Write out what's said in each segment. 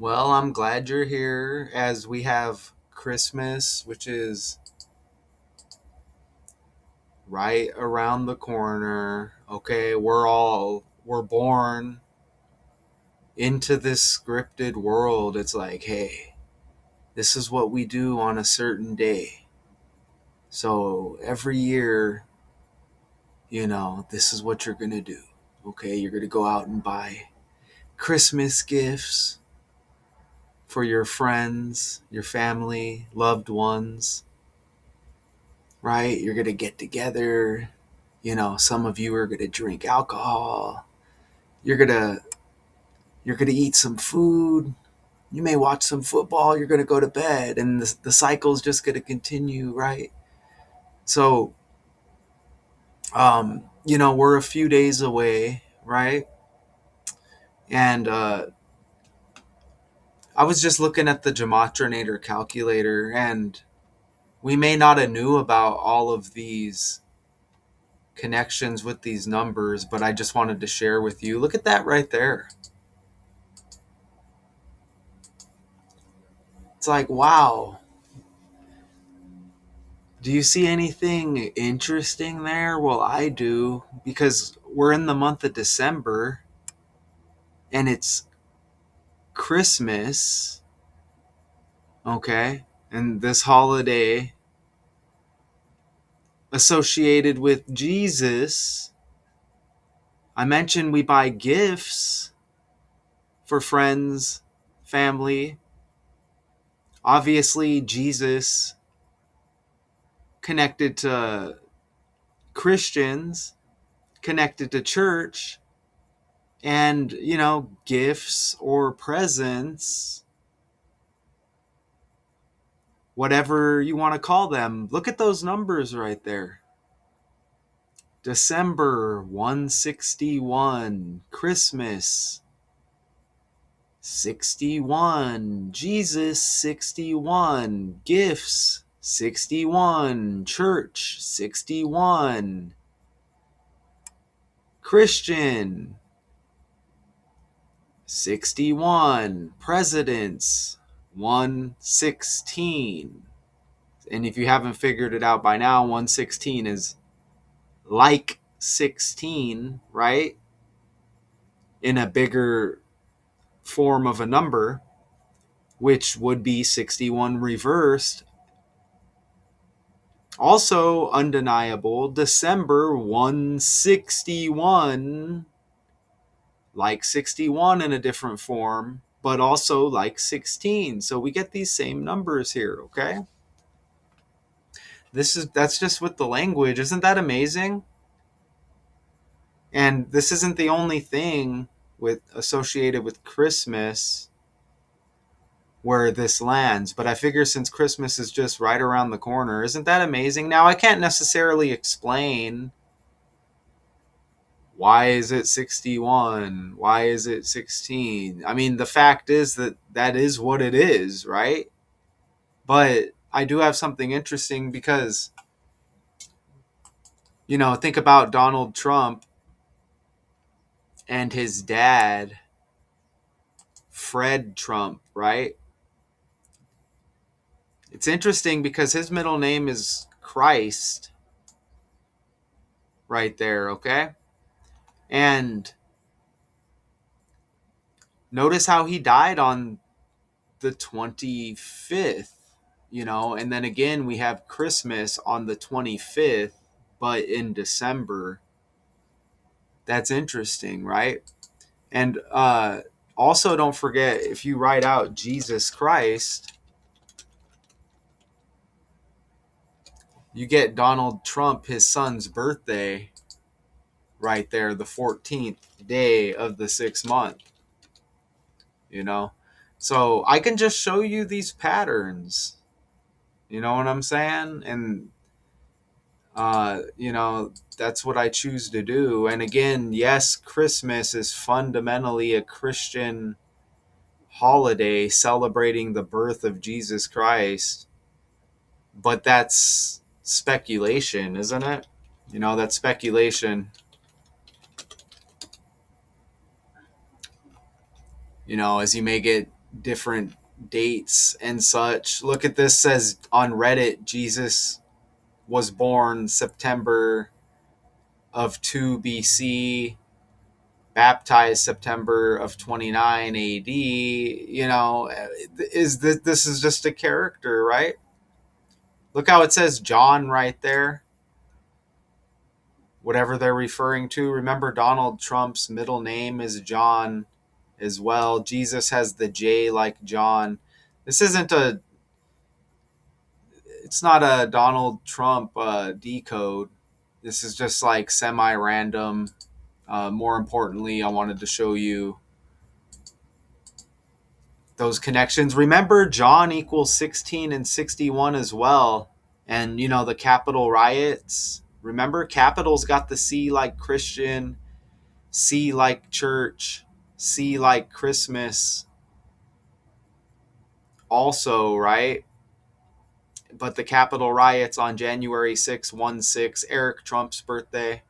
Well, I'm glad you're here as we have Christmas, which is right around the corner. Okay, we're born into this scripted world. It's like, hey, this is what we do on a certain day. So every year, this is what you're going to do. Okay, you're going to go out and buy Christmas gifts for your friends, your family, loved ones, right? You're going to get together. Some of you are going to drink alcohol. You're going to you're going to eat some food. You may watch some football. You're going to go to bed and the cycle's just going to continue, right? So, we're a few days away, right? And I was just looking at the Gematrinator calculator, and we may not have knew about all of these connections with these numbers, but I just wanted to share with you. Look at that right there. It's like, wow. Do you see anything interesting there? Well, I do, because we're in the month of December and it's Christmas, okay? And this holiday associated with Jesus. I mentioned we buy gifts for friends, family. Obviously, Jesus connected to Christians, connected to church, and, gifts or presents, whatever you want to call them. Look at those numbers right there. December 161, Christmas 61, Jesus 61, gifts 61, church 61, Christian 61, presidents 116. And if you haven't figured it out by now, 116 is like 16, right? In a bigger form of a number, which would be 61 reversed. Also undeniable, December 161, like 61 in a different form, but also like 16. So we get these same numbers here, okay? That's just with the language. Isn't that amazing? And this isn't the only thing with associated with Christmas where this lands, but I figure since Christmas is just right around the corner, isn't that amazing? Now, I can't necessarily explain why is it 61? Why is it 16? I mean, the fact is that that is what it is, right? But I do have something interesting because, think about Donald Trump and his dad, Fred Trump, right? It's interesting because his middle name is Christ right there, okay? And notice how he died on the 25th, and then again we have Christmas on the 25th, but in December. That's interesting, right? And also, don't forget, if you write out Jesus Christ, you get Donald Trump, his son's birthday, right there, the 14th day of the 6th month, you know? So I can just show you these patterns, you know what I'm saying? And, that's what I choose to do. And again, yes, Christmas is fundamentally a Christian holiday celebrating the birth of Jesus Christ, but that's speculation, isn't it? That's speculation. As you may get different dates and such. Look at this, says on Reddit, Jesus was born September of 2 BC, baptized September of 29 AD. You know, this is just a character, right? Look how it says John right there. Whatever they're referring to. Remember, Donald Trump's middle name is John as well. Jesus has the J like John. This isn't a, it's not a Donald Trump decode. This is just like semi random. More importantly, I wanted to show you those connections. Remember, John equals 16 and 61 as well. And, you know, the Capitol riots. Remember, Capitol's got the C like Christian, C like church, C like Christmas also, right? But the Capitol riots on January 6, 1/6, Eric Trump's birthday.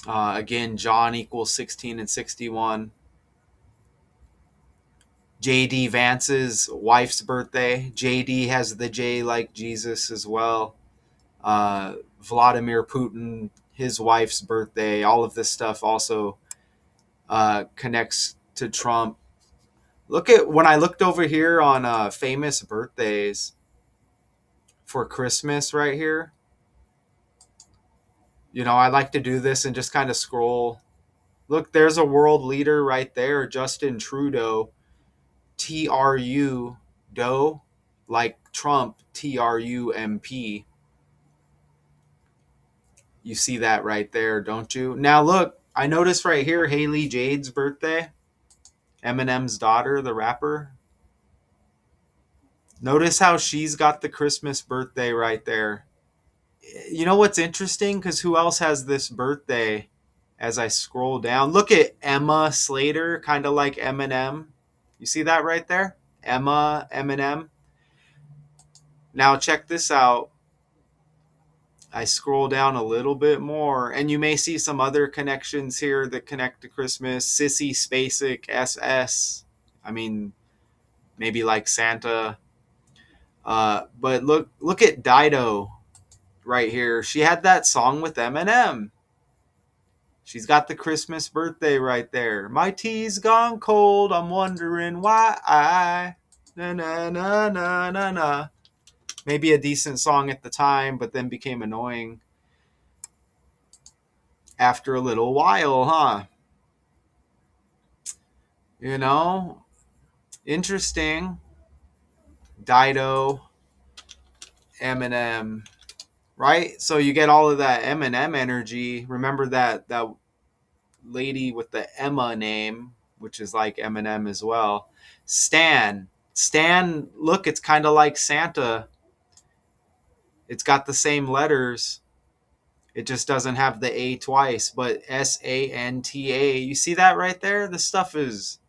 Again, John equals 16 and 61. JD Vance's wife's birthday. JD has the J like Jesus as well. Vladimir Putin, his wife's birthday. All of this stuff also connects to Trump. Look at when I looked over here on famous birthdays for Christmas right here. You know, I like to do this and just kind of scroll. Look, there's a world leader right there, Justin Trudeau, TRU, Doe, like Trump, TRUMP. You see that right there, don't you? Now, look, I noticed right here Haley Jade's birthday, Eminem's daughter, the rapper. Notice how she's got the Christmas birthday right there. You know what's interesting? Because who else has this birthday as I scroll down? Look at Emma Slater, kind of like Eminem. You see that right there? Emma, Eminem. Now, check this out. I scroll down a little bit more, and you may see some other connections here that connect to Christmas. Sissy Spacek, SS. I mean, maybe like Santa. But look at Dido right here. She had that song with Eminem. She's got the Christmas birthday right there. My tea's gone cold. I'm wondering why I. Na na na na na na. Maybe a decent song at the time, but then became annoying after a little while, huh? You know, interesting. Dido, Eminem, right? So you get all of that Eminem energy. Remember that lady with the Emma name, which is like Eminem as well. Stan. Stan, look, it's kind of like Santa. It's got the same letters. It just doesn't have the A twice, but Santa. You see that right there? This stuff is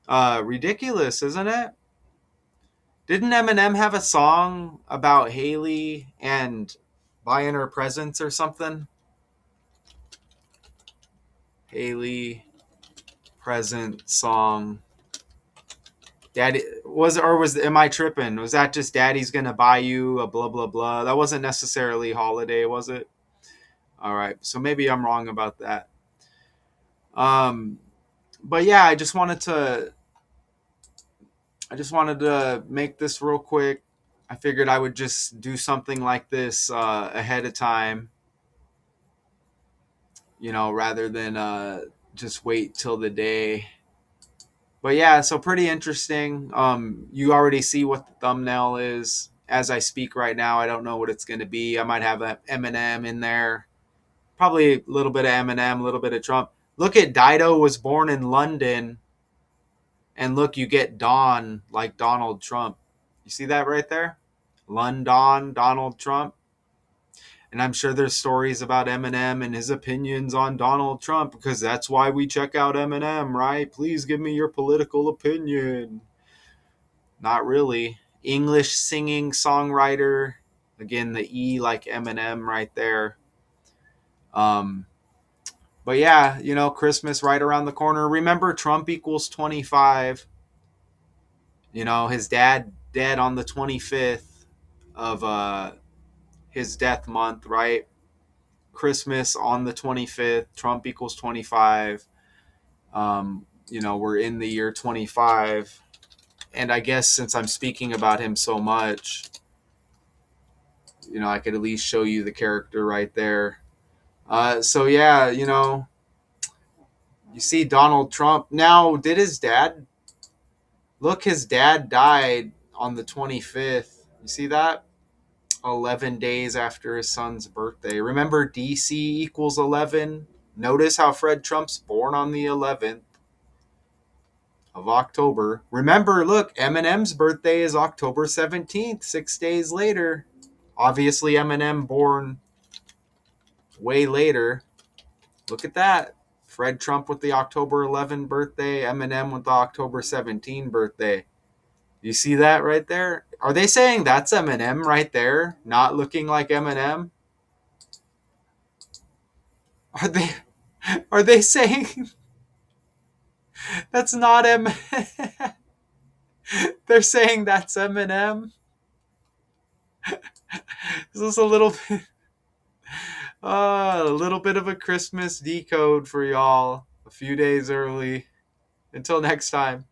ridiculous, isn't it? Didn't Eminem have a song about Haley and buying her presents or something? Haley present song. Daddy am I tripping? Was that just Daddy's gonna buy you a blah blah blah? That wasn't necessarily holiday, was it? All right, so maybe I'm wrong about that. Um, but yeah, I just wanted to make this real quick. I figured I would just do something like this ahead of time, you know, rather than just wait till the day. But yeah, so pretty interesting. You already see what the thumbnail is as I speak right now. I don't know what it's going to be. I might have an Eminem in there, probably a little bit of Eminem, a little bit of Trump. Look at Dido was born in London, and look, you get Don like Donald Trump. You see that right there? London, Donald Trump. And I'm sure there's stories about Eminem and his opinions on Donald Trump because that's why we check out Eminem, right? Please give me your political opinion. Not really. English singing songwriter. Again, the E like Eminem right there. Um, But yeah, Christmas right around the corner. Remember, Trump equals 25. His dad dead on the 25th of his death month, right? Christmas on the 25th. Trump equals 25. We're in the year 25. And I guess since I'm speaking about him so much, I could at least show you the character right there. So yeah, you see Donald Trump. Now, did his dad look? His dad died on the 25th. You see that? 11 days after his son's birthday. Remember, DC equals 11? Notice how Fred Trump's born on the 11th of October. Remember, look, Eminem's birthday is October 17th, 6 days later. Obviously, Eminem born way later. Look at that. Fred Trump with the October 11 birthday, Eminem with the October 17 birthday. You see that right there? Are they saying that's Eminem right there, not looking like Eminem? Are they are they saying that's not Eminem? They're saying that's Eminem. This is a little bit of a Christmas decode for y'all. A few days early. Until next time.